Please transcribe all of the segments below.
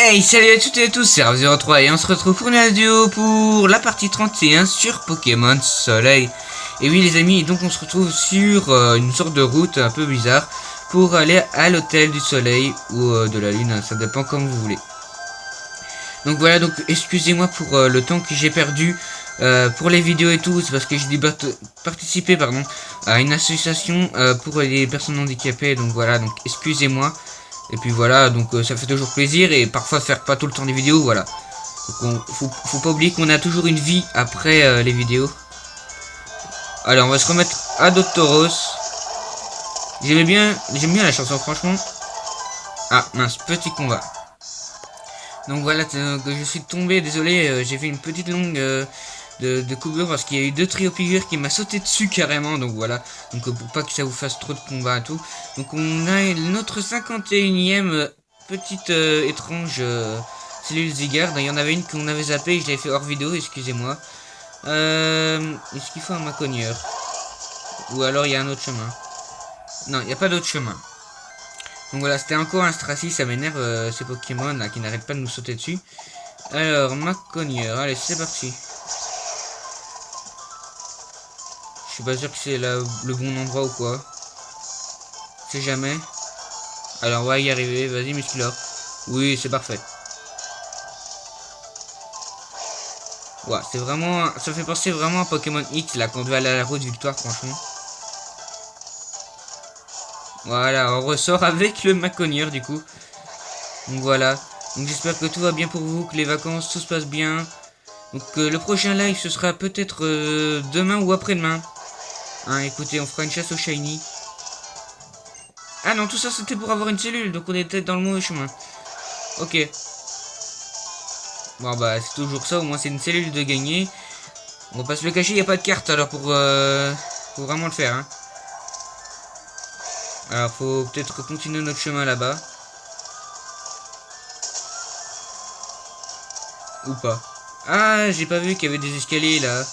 Hey, salut à toutes et à tous, c'est Rave03 et on se retrouve pour une vidéo pour la partie 31 sur Pokémon Soleil. Et oui les amis, donc on se retrouve sur une sorte de route un peu bizarre pour aller à l'hôtel du soleil ou de la lune, ça dépend comme vous voulez. Donc voilà, donc excusez-moi pour le temps que j'ai perdu pour les vidéos et tout, c'est parce que j'ai dû participer à une association pour les personnes handicapées, donc voilà, donc excusez-moi. Et puis voilà, donc ça fait toujours plaisir et parfois faire pas tout le temps des vidéos, voilà. Donc faut pas oublier qu'on a toujours une vie après les vidéos. Allez, on va se remettre à Doctoros. J'aime bien la chanson, franchement. Ah mince, petit combat. Donc voilà, je suis tombé, désolé, j'ai fait une petite longue de coupure parce qu'il y a eu 2 Triopigure qui m'a sauté dessus carrément, donc voilà, donc pour pas que ça vous fasse trop de combats et tout. Donc on a notre 51e petite étrange cellule Zygarde. Il y en avait une qu'on avait zappé et je l'avais fait hors vidéo, excusez-moi. Est-ce qu'il faut un Macogneur? Ou alors il y a un autre chemin? Non, il n'y a pas d'autre chemin. Donc voilà, c'était encore un Stracy, ça m'énerve ces Pokémon là qui n'arrêtent pas de nous sauter dessus. Alors, Macogneur, allez c'est parti. Je suis pas sûr que c'est le bon endroit ou quoi. C'est jamais. Alors on va y arriver, vas-y Musclor. Oui, c'est parfait. Ouais, c'est vraiment. Ça fait penser vraiment à Pokémon X là, quand on doit aller à la route victoire, franchement. Voilà, on ressort avec le Macogneur du coup. Donc voilà. Donc j'espère que tout va bien pour vous, que les vacances, tout se passe bien. Donc le prochain live ce sera peut-être demain ou après-demain. Hein, écoutez, on fera une chasse au shiny. Ah non, tout ça c'était pour avoir une cellule, donc on était dans le mauvais chemin. Ok. Bon bah c'est toujours ça, au moins c'est une cellule de gagner. On va pas se le cacher, il n'y a pas de carte alors pour vraiment le faire. Hein. Alors faut peut-être continuer notre chemin là-bas. Ou pas. Ah, j'ai pas vu qu'il y avait des escaliers là.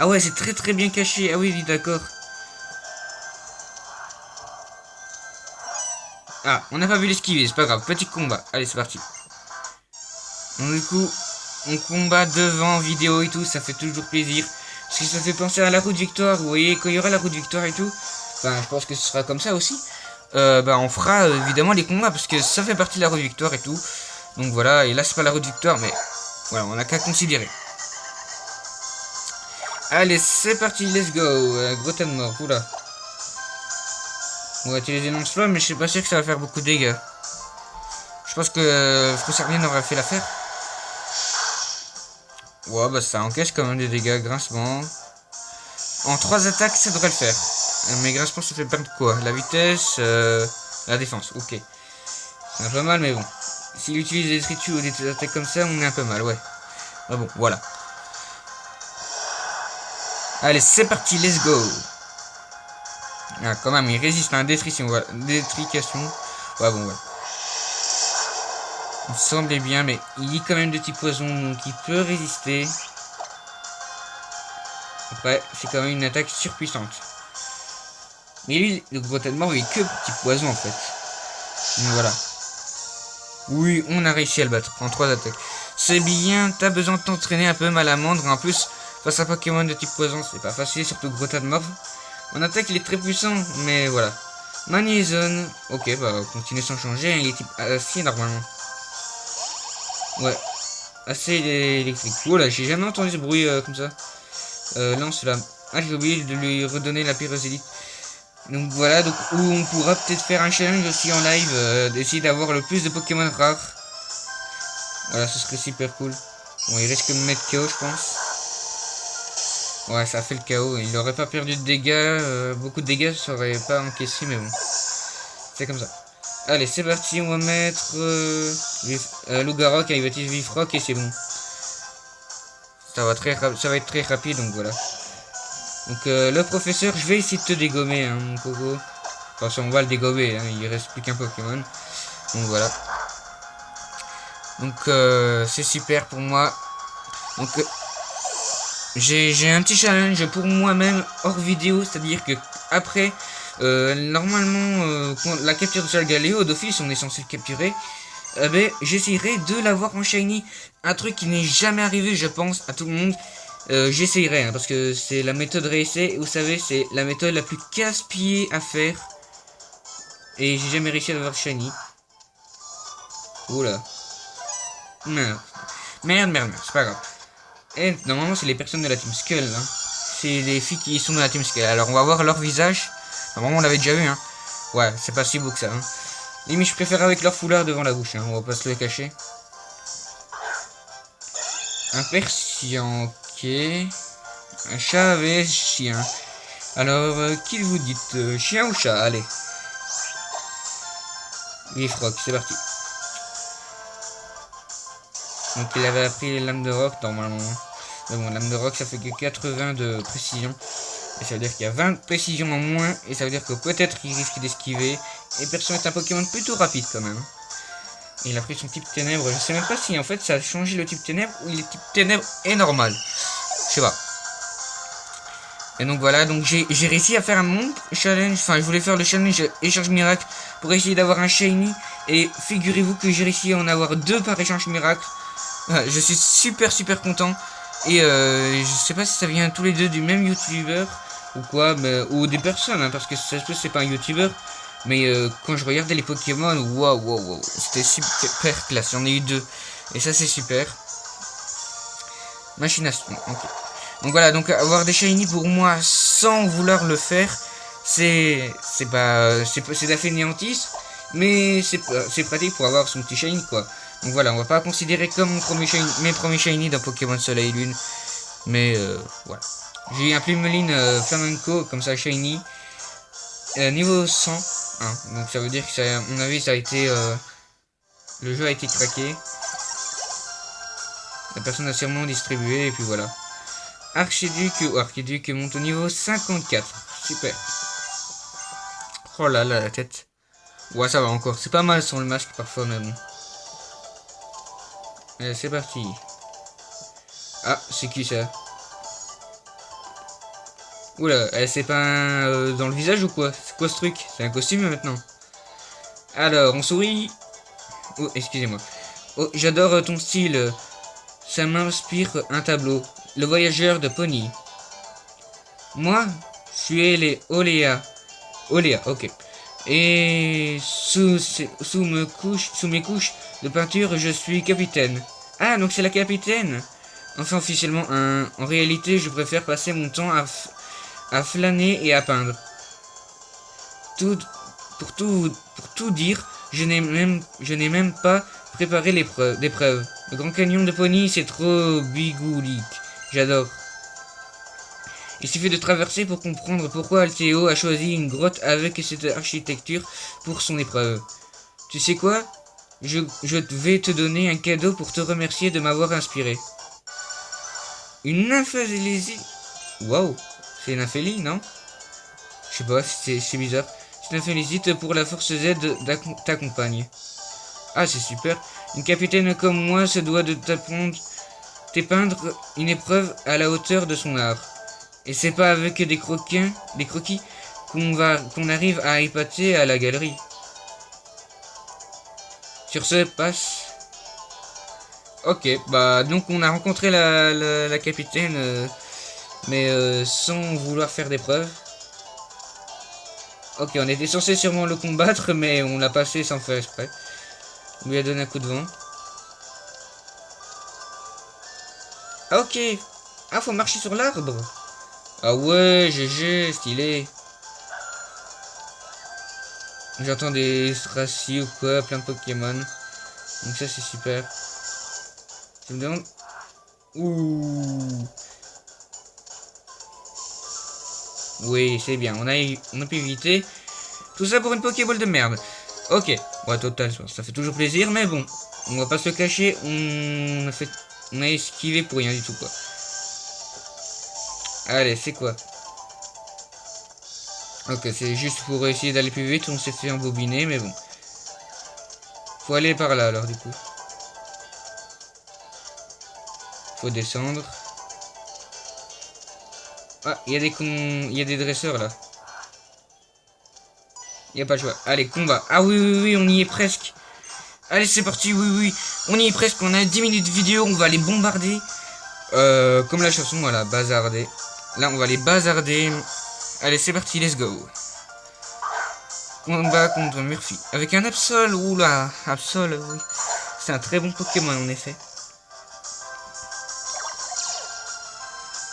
Ah ouais, c'est très bien caché. Ah oui, d'accord. Ah, on n'a pas vu l'esquiver, c'est pas grave. Petit combat. Allez, c'est parti. Donc, du coup, on combat devant, vidéo et tout, ça fait toujours plaisir. Parce que ça fait penser à la route victoire. Vous voyez, quand il y aura la route victoire et tout, enfin, je pense que ce sera comme ça aussi. Bah, on fera évidemment les combats parce que ça fait partie de la route victoire et tout. Donc voilà, et là, c'est pas la route victoire, mais voilà, on n'a qu'à considérer. Allez, c'est parti, let's go. Gros tas de mort, oula. On va utiliser non-flamme, mais je suis pas sûr que ça va faire beaucoup de dégâts. Je pense que Frossarnien aurait fait l'affaire. Ouais, bah ça encaisse quand même des dégâts, grincement. En 3 attaques, ça devrait le faire. Mais grincement, ça fait perdre quoi? La vitesse, la défense, ok. C'est un peu mal, mais bon. S'il utilise des détritus ou des attaques comme ça, on est un peu mal, ouais. Ah bon, voilà. Allez, c'est parti, let's go. Ah, quand même, il résiste à un détrication. Voilà. Détrication. Ouais, bon, ouais. Il semblait bien, mais il y a quand même de petits poisons, donc il peut résister. Après, c'est quand même une attaque surpuissante. Mais lui, le gros tas de mort, il est que petit poison en fait. Donc voilà. Oui, on a réussi à le battre en 3 attaques. C'est bien, t'as besoin de t'entraîner un peu malamandre. En plus, face à Pokémon de type poison, c'est pas facile, surtout gros tas de mort. En attaque, il est très puissant, mais voilà. Magnézone. Ok, bah, continue sans changer. Il est type acier normalement. Ouais. Assez électrique. Oh là, j'ai jamais entendu ce bruit comme ça. Lance là. Ah, j'ai oublié de lui redonner la pyrosélite. Donc voilà, donc où on pourra peut-être faire un challenge aussi en live, d'essayer d'avoir le plus de Pokémon rares. Voilà, ce serait super cool. Bon, il risque de me mettre KO, je pense. Ouais, ça a fait le KO. Il n'aurait pas perdu de dégâts, beaucoup de dégâts, ça aurait pas encaissé, mais bon. C'est comme ça. Allez, c'est parti, on va mettre Lougarok, il va utiliser Vifroc et c'est bon. Ça va être très rapide, donc voilà. Donc le professeur, je vais essayer de te dégommer, hein, mon coco. Enfin, on va le dégommer, hein, il reste plus qu'un Pokémon. Donc voilà. Donc c'est super pour moi. Donc j'ai un petit challenge pour moi-même hors vidéo, c'est-à-dire que après, normalement, la capture de Solgaleo d'office, on est censé le capturer. ben, j'essayerai de l'avoir en shiny. Un truc qui n'est jamais arrivé, je pense, à tout le monde. J'essayerai, hein, parce que c'est la méthode réessai. Vous savez, c'est la méthode la plus casse-pied à faire. Et j'ai jamais réussi à l'avoir shiny. Oula. Merde. Merde, c'est pas grave. Et normalement, c'est les personnes de la Team Skull. Hein. C'est les filles qui sont dans la Team Skull. Alors, on va voir leur visage. Normalement, on l'avait déjà vu. Hein. Ouais, c'est pas si beau que ça. Hein. Mais je préfère avec leur foulard devant la bouche. Hein. On va pas se le cacher. Un persian, ok. Un chat avec chien. Alors, qui vous dites chien ou chat? Allez. Leafrock, c'est parti. Donc il avait appris les lames de roc normalement. Mais bon, lame de roc ça fait que 80 de précision. Et ça veut dire qu'il y a 20 de précision en moins. Et ça veut dire que peut-être il risque d'esquiver. Et Persian est un Pokémon plutôt rapide quand même. Et il a pris son type ténèbres. Je sais même pas si en fait ça a changé le type ténèbres ou le type ténèbres est normal. Je sais pas. Et donc voilà, donc j'ai réussi à faire un mon challenge. Enfin, je voulais faire le challenge échange miracle pour essayer d'avoir un shiny. Et figurez-vous que j'ai réussi à en avoir 2 par échange miracle. Je suis super content. Et je sais pas si ça vient tous les deux du même youtubeur ou quoi, mais, ou des personnes, hein, parce que ça se peut c'est pas un youtubeur. Mais quand je regardais les Pokémon, waouh, c'était super classe. J'en ai eu 2. Et ça c'est super. Machination, ok. Donc voilà, donc avoir des shiny pour moi sans vouloir le faire, c'est de la fainéantise, mais c'est pratique pour avoir son petit shiny quoi. Donc voilà, on va pas considérer comme mes premiers shiny dans Pokémon Soleil et Lune, mais voilà. J'ai un Plumeline Flamenco comme ça shiny, niveau 100, hein, donc ça veut dire que ça, à mon avis ça a été, le jeu a été craqué. La personne a sûrement distribué et puis voilà. Archiduc monte au niveau 54. Super. Oh là là, la tête. Ouais, ça va encore. C'est pas mal sans le masque parfois, mais bon. Allez, c'est parti. Ah, c'est qui ça? Oula, c'est pas un, dans le visage ou quoi? C'est quoi ce truc? C'est un costume maintenant. Alors, on sourit. Oh, excusez-moi. Oh, j'adore ton style. Ça m'inspire un tableau. Le voyageur de Pony. Moi, je suis les Oléa. Oléa, ok. Et sous mes couches de peinture, je suis capitaine. Ah, donc c'est la capitaine. Enfin, officiellement, en réalité, je préfère passer mon temps à flâner et à peindre. Pour tout dire, je n'ai même pas préparé l'épreuve. Le Grand Canyon de Pony, c'est trop bigoulique. J'adore. Il suffit de traverser pour comprendre pourquoi Altéo a choisi une grotte avec cette architecture pour son épreuve. Tu sais quoi? Je vais te donner un cadeau pour te remercier de m'avoir inspiré. Une nymphélie. Waouh, c'est une nymphélie, non? Je sais pas, c'est bizarre. Je te félicite pour la force Z t'accompagne. Ah, c'est super. Une capitaine comme moi se doit de t'épeindre une épreuve à la hauteur de son art. Et c'est pas avec des croquis qu'on arrive à épater à la galerie. Sur ce, passe. Ok, bah donc on a rencontré la capitaine, mais sans vouloir faire d'épreuve. Ok, on était censé sûrement le combattre, mais on l'a passé sans faire exprès. On lui a donné un coup de vent. Ah, ok. Ah, faut marcher sur l'arbre. Ah ouais, GG, stylé. J'entends des Stracy ou quoi, plein de Pokémon. Donc ça c'est super. Je me demande... Ouh. Oui, c'est bien, on a pu éviter. Tout ça pour une Pokéball de merde. Ok, bon, total, ça fait toujours plaisir, mais bon. On va pas se le cacher, on a esquivé pour rien du tout, quoi. Allez, c'est quoi? Ok, c'est juste pour essayer d'aller plus vite. On s'est fait embobiner, mais bon. Faut aller par là, alors, du coup. Faut descendre. Ah, il y a des dresseurs, là. Il n'y a pas de choix. Allez, combat. Ah oui, on y est presque. Allez, c'est parti, oui, oui. On y est presque, on a 10 minutes de vidéo, on va les bombarder. Comme la chanson, voilà, bazarder. Là, on va les bazarder. Allez, c'est parti, let's go. Combat contre Murphy. Avec un Absol, oula, Absol, oui. C'est un très bon Pokémon, en effet.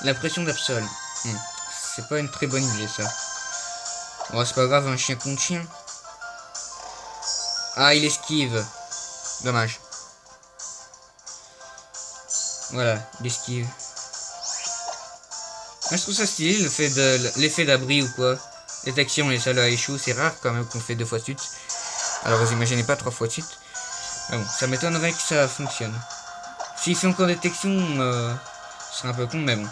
La pression d'Absol. C'est pas une très bonne idée, ça. Bon, c'est pas grave, un chien contre chien. Ah, il esquive. Dommage. Voilà, il esquive. Moi, je trouve ça stylé, le fait de l'effet d'abri ou quoi. Détection, les salauds à échouer, c'est rare quand même qu'on fait 2 fois de suite. Alors, vous imaginez pas 3 fois de suite. Mais bon, ça m'étonnerait que ça fonctionne. S'il fait encore détection, ce serait un peu con, mais bon.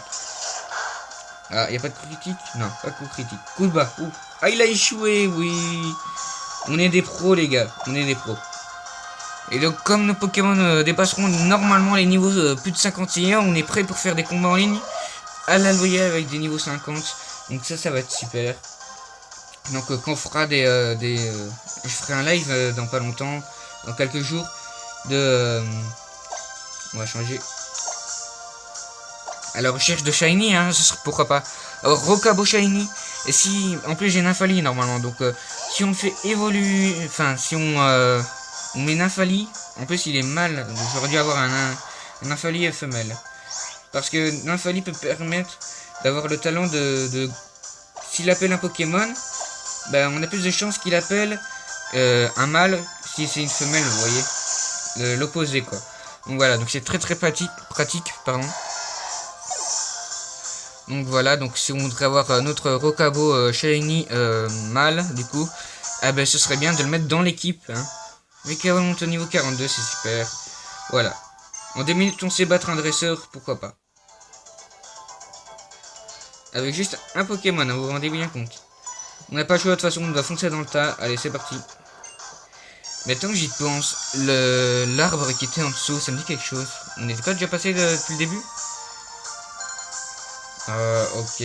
Ah, y a pas de coup critique? Non, pas de coup critique. Coup de bas. Ouh. Ah, il a échoué, oui. On est des pros, les gars. On est des pros. Et donc, comme nos Pokémon dépasseront normalement les niveaux plus de 51, on est prêt pour faire des combats en ligne à la loyale avec des niveaux 50. Donc ça va être super. Donc quand on fera je ferai un live dans pas longtemps, dans quelques jours, on va changer. À la recherche de Shiny, hein, ce sera, pourquoi pas. Alors, Rocabo Shiny. Et si, en plus j'ai Nymphali normalement, donc si on fait évoluer, enfin si on met Nymphali, en plus il est mâle, donc j'aurais dû avoir un Nymphali femelle. Parce que Nymphali peut permettre d'avoir le talent s'il appelle un Pokémon, ben on a plus de chances qu'il appelle un mâle si c'est une femelle, vous voyez. L'opposé quoi. Donc voilà, donc c'est très pratique, pardon. Donc voilà, donc si on voudrait avoir notre Rocabo Shiny mâle, du coup, ah ben ce serait bien de le mettre dans l'équipe. Hein. Mais qu'on monte au niveau 42, c'est super. Voilà. En 2 minutes, on sait battre un dresseur, pourquoi pas. Avec juste un Pokémon, hein, vous vous rendez bien compte. On n'a pas le choix, de toute façon, on doit foncer dans le tas. Allez, c'est parti. Mais tant que j'y pense, l'arbre qui était en dessous, ça me dit quelque chose. On n'était pas déjà passé depuis le début? Ok.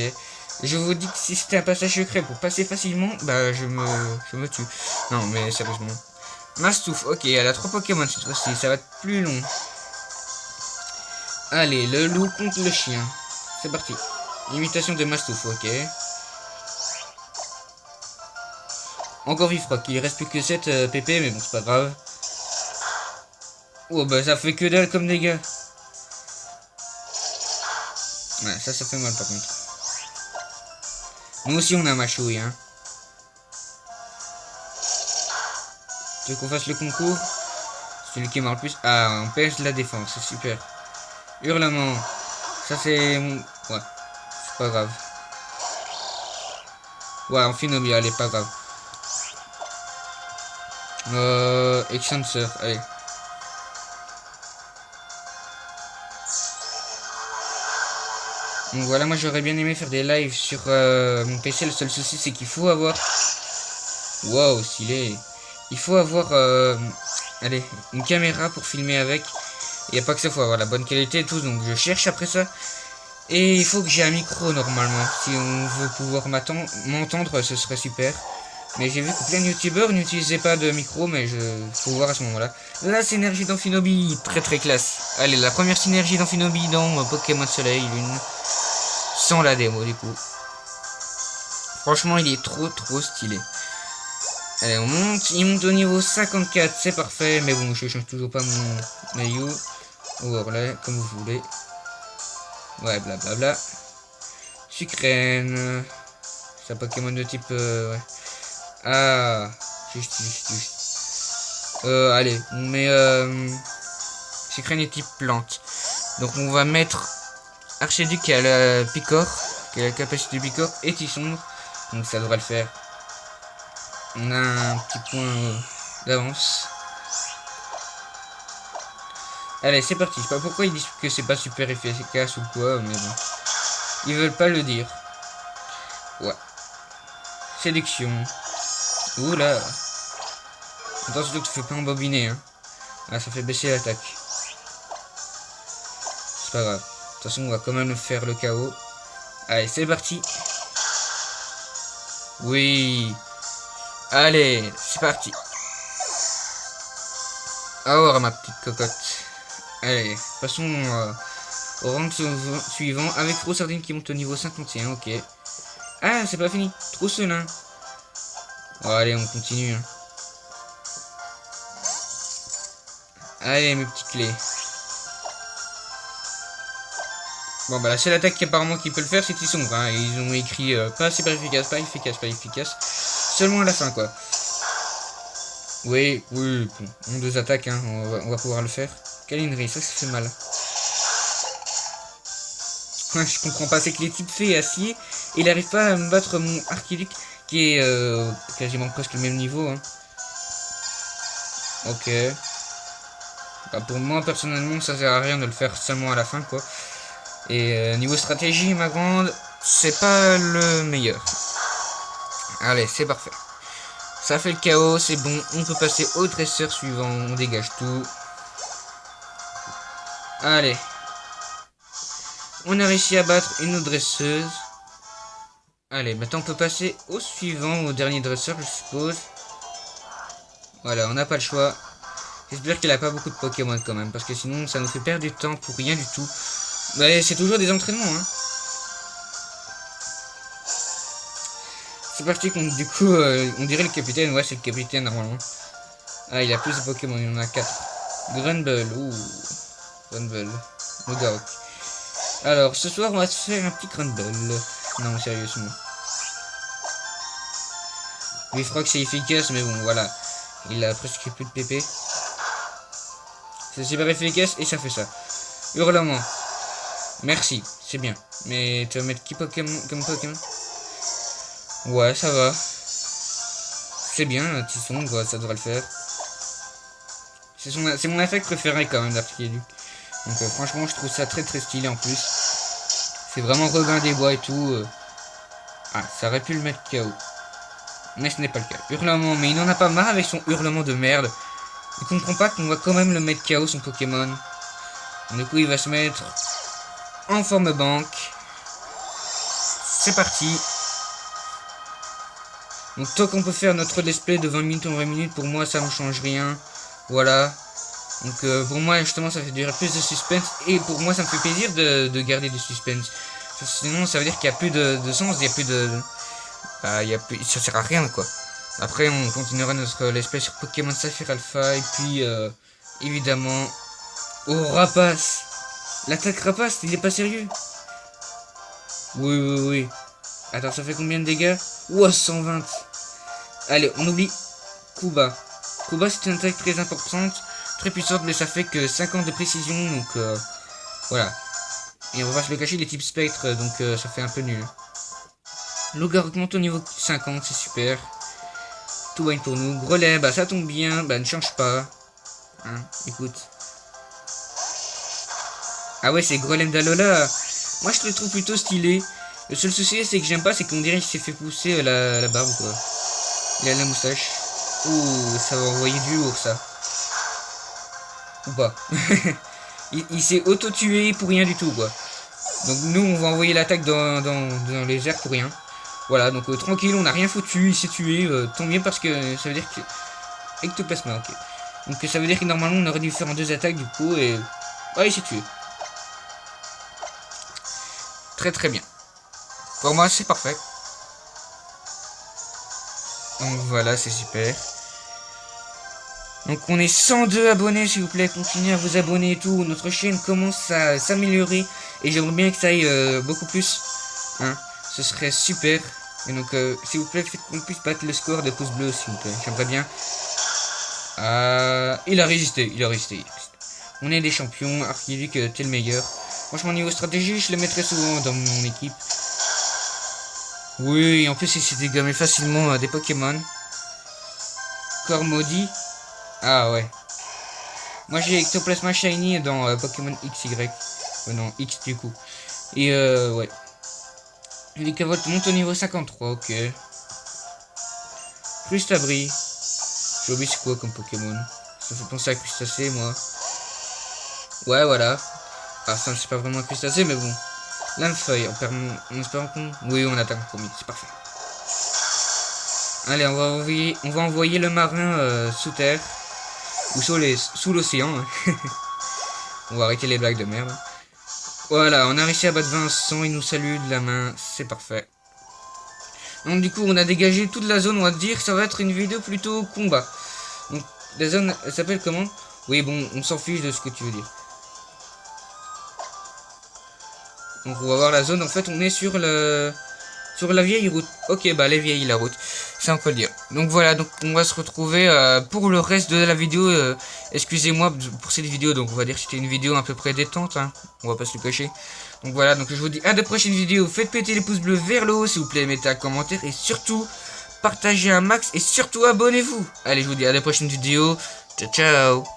Je vous dis que si c'était un passage secret pour passer facilement, bah je me tue. Non, mais sérieusement. Mastouf, ok, elle a 3 Pokémon cette fois-ci, ça va être plus long. Allez, le loup contre le chien. C'est parti. Imitation de Mastouf, ok. Encore Vifrock, il reste plus que 7 PP, mais bon, c'est pas grave. Oh, bah ça fait que dalle comme dégâts. Ouais, ça fait mal par contre. Nous aussi on a Machouille, hein. Tu veux qu'on fasse le concours? Celui qui marque le plus. Ah, on pèse la défense, c'est super. Hurlement. Ça c'est... Ouais, c'est pas grave. Ouais, Amphinomia, elle est pas grave. Extenseur, allez. Donc voilà, moi j'aurais bien aimé faire des lives sur mon PC. Le seul souci c'est qu'il faut avoir... Waouh, stylé. Il faut avoir allez, une caméra pour filmer avec. Il n'y a pas que ça, faut avoir la bonne qualité et tout. Donc je cherche après ça. Et il faut que j'ai un micro normalement. Si on veut pouvoir m'entendre, ce serait super. Mais j'ai vu que plein de youtubeurs n'utilisaient pas de micro, mais faut voir à ce moment-là. La synergie d'Amphinobi, très classe. Allez, la première synergie d'Amphinobi dans Pokémon Soleil, Lune. Sans la démo du coup. Franchement, il est trop stylé. Allez, on monte. Il monte au niveau 54, c'est parfait. Mais bon, je change toujours pas mon maillot. Ou Orlais, comme vous voulez. Ouais, blablabla. Sucrène. C'est un Pokémon de type... ouais. Ah, juste. Allez, on met Sucrène est type plante. Donc on va mettre Archiduc qui a la Picor, qui a la capacité de Picor, et Tisson. Donc ça devrait le faire. On a un petit point d'avance. Allez, c'est parti. Je sais pas pourquoi ils disent que c'est pas super efficace ou quoi, mais bon. Ils veulent pas le dire. Ouais. Séduction. Oula. Attends, surtout que tu fais pas embobiner, hein. Ah, ça fait baisser l'attaque. C'est pas grave. De toute façon, on va quand même faire le KO. Allez, c'est parti. Oui. Allez, c'est parti. Alors, ma petite cocotte. Allez, passons au round suivant avec Fro Sardine qui monte au niveau 51, ok. Ah, c'est pas fini, trop seul, hein. Bon, allez, on continue. Hein. Allez, mes petites clés. Bon, bah la seule attaque apparemment qui peut le faire, c'est Tissombre. Hein. Ils ont écrit pas super efficace, pas efficace, pas efficace. Seulement à la fin, quoi. Oui, oui, bon, on deux attaques, hein. On va pouvoir le faire. Câlinerie, ça fait mal. Je comprends pas, c'est que les types fait acier, et il arrive pas à me battre mon Archilic qui est quasiment presque le même niveau. Hein. Ok. Bah, pour moi, personnellement, ça sert à rien de le faire seulement à la fin, quoi. Et niveau stratégie, ma grande, c'est pas le meilleur. Allez, c'est parfait. Ça fait le chaos, c'est bon. On peut passer au dresseur suivant. On dégage tout. Allez. On a réussi à battre une autre dresseuse. Allez, maintenant on peut passer au suivant, au dernier dresseur, je suppose. Voilà, on n'a pas le choix. J'espère qu'il a pas beaucoup de Pokémon quand même, parce que sinon ça nous fait perdre du temps pour rien du tout. Mais c'est toujours des entraînements, hein. C'est parti, du coup, on dirait le capitaine. Ouais, c'est le capitaine normalement. Ah, il a plus de Pokémon, il en a 4. Grunbull, ouh. Grunbull. Mogawk. Alors, ce soir, on va se faire un petit Grunbull. Non, sérieusement. Lui, je crois que c'est efficace, mais bon, voilà. Il a presque plus de PP. C'est super efficace et ça fait ça. Hurlement. Merci, c'est bien. Mais tu vas mettre qui Pokémon comme Pokémon? Ouais, ça va. C'est bien, un petit son, ça devrait le faire. C'est mon affect préféré quand même d'Archilic. Donc franchement, je trouve ça très très stylé en plus. C'est vraiment Robin des Bois et tout. Ah, ça aurait pu le mettre KO. Mais ce n'est pas le cas. Hurlement, mais il n'en a pas marre avec son hurlement de merde. Il comprend pas qu'on va quand même le mettre KO son Pokémon. Du coup, il va se mettre en forme banque. C'est parti. Donc tant qu'on peut faire notre display de 20 minutes en 20 minutes, pour moi ça ne change rien. Voilà. Donc pour moi justement ça fait durer plus de suspense. Et pour moi ça me fait plaisir de garder du suspense. Sinon ça veut dire qu'il n'y a plus de sens, il n'y a plus de... Bah, ça sert à rien quoi. Après on continuera notre let's play sur Pokémon Saphir Alpha. Et puis évidemment... Oh Rapace. L'attaque Rapace, il est pas sérieux. Oui. Attends, ça fait combien de dégâts? Ouah, 120. Allez, on oublie Kuba. Kuba, c'est une attaque très importante, très puissante, mais ça fait que 50 de précision, donc voilà. Et on va se le cacher, des types spectre, donc ça fait un peu nul. Logar augmente au niveau 50, c'est super. Tout wine pour nous. Grelet, bah ça tombe bien, bah ne change pas. Hein, écoute. Ah ouais, c'est Grelem d'Alola. Moi, je le trouve plutôt stylé. Le seul souci, c'est que j'aime pas, c'est qu'on dirait qu'il s'est fait pousser la barbe, quoi. Il a la moustache. Ouh, ça va envoyer du lourd, ça. Ou pas. il s'est auto-tué pour rien du tout, quoi. Donc nous, on va envoyer l'attaque dans les airs pour rien. Voilà, donc tranquille, on n'a rien foutu, il s'est tué. Tant mieux parce que ça veut dire que... Ectoplasma, ok. Donc ça veut dire que normalement, on aurait dû faire en 2 attaques, du coup, et... Ouais, il s'est tué. Très très bien. Pour moi, c'est parfait. Donc voilà, c'est super. Donc on est 102 abonnés, s'il vous plaît. Continuez à vous abonner et tout. Notre chaîne commence à s'améliorer. Et j'aimerais bien que ça aille beaucoup plus. Hein, ce serait super. Et donc, s'il vous plaît, faites qu'on puisse battre le score de pouces bleus, s'il vous plaît. J'aimerais bien. Il a résisté. On est des champions. Archilic, t'es le meilleur. Franchement, niveau stratégie, je le mettrais souvent dans mon équipe. Oui, en plus, il s'est dégommé facilement des Pokémon. Corps maudit. Ah ouais. Moi, j'ai Ectoplasma Shiny dans Pokémon XY. Non, X du coup. Et ouais. Les cavotes montent au niveau 53, ok. Crustabri. J'ai oublié c'est quoi comme Pokémon. Ça fait penser à Crustacé, moi. Ouais, voilà. Ah, ça, c'est pas vraiment un Crustacé, mais bon. Lamefeuille, on espère qu'on... Oui, on atteint le premier, c'est parfait. Allez, on va envoyer le marin sous terre. Ou sous l'océan. Hein. On va arrêter les blagues de merde. Voilà, on a réussi à battre Vincent, il nous salue de la main, c'est parfait. Donc du coup, on a dégagé toute la zone, on va dire que ça va être une vidéo plutôt combat. Donc, la zone, elle s'appelle comment? Oui, bon, on s'en fiche de ce que tu veux dire. Donc on va voir la zone, en fait, on est sur la vieille route. Ok, bah, les vieilles, la route. Ça, on peut le dire. Donc voilà, donc on va se retrouver pour le reste de la vidéo. Excusez-moi pour cette vidéo, donc on va dire que c'était une vidéo à peu près détente, hein. On va pas se le cacher. Donc voilà, donc je vous dis à de prochaines vidéos. Faites péter les pouces bleus vers le haut, s'il vous plaît, mettez un commentaire et surtout, partagez un max et surtout abonnez-vous. Allez, je vous dis à la prochaine vidéo. Ciao, ciao.